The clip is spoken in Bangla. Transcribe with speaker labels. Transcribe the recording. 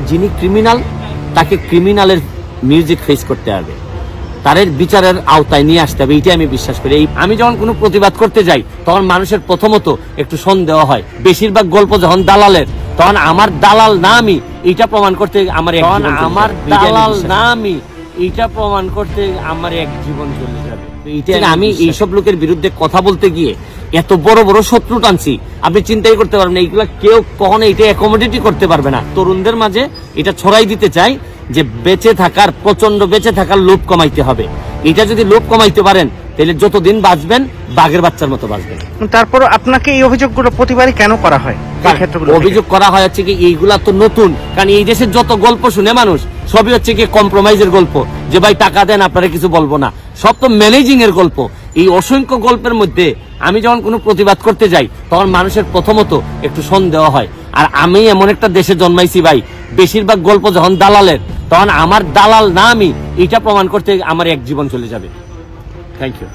Speaker 1: যিনি ক্রিমিনাল তাকে ক্রিমিনালের মিউজিক ফেস করতে হবে, তাদের বিচারের আওতায় নিয়ে আসতে হবে, এইটাই আমি বিশ্বাস করি। আমি যখন কোনো প্রতিবাদ করতে যাই তখন মানুষের প্রথমত একটু সন্দেহ হয়। বেশিরভাগ গল্প যখন দালালের, তখন আমার দালাল না আমি এইটা প্রমাণ করতে আমার এক জীবন চলে যাবে। আমি এইসব লোকের বিরুদ্ধে কথা বলতে গিয়ে এত বড় বড় শত্রু টানছি, আপনি চিন্তাই করতে পারবেন না। এইগুলা কেউ কখনো এটা অ্যাকোমোডেটই করতে পারবে না। তরুণদের মাঝে এটা ছড়াই দিতে চাই যে বেঁচে থাকার, প্রচন্ড বেঁচে থাকার লোভ কমাইতে হবে। এটা যদি লোভ কমাইতে পারেন তাহলে যতদিন বাঁচবেন বাঘের বাচ্চার মতো বাঁচবেন।
Speaker 2: তারপর আপনাকে এই অভিযোগগুলো প্রতিবারই কেন করা হয়?
Speaker 1: অভিযোগ করা হয় হচ্ছে কি, এইগুলা তো নতুন, কারণ এই দেশের যত গল্প শুনে মানুষ সবই হচ্ছে কি কম্প্রোমাইজের গল্প, যে ভাই টাকা দেন আপনারা কিছু বলবো না, সব তো ম্যানেজিং এর গল্প। এই অসংখ্য গল্পের মধ্যে আমি যখন কোনো প্রতিবাদ করতে যাই তখন মানুষের প্রথমত একটু সন্দেহ হয়। আর আমি এমন একটা দেশে জন্মাইছি ভাই, বেশিরভাগ গল্প যখন দালালের, তখন আমার দালাল না আমি এইটা প্রমাণ করতে আমার এক জীবন চলে যাবে। Thank you.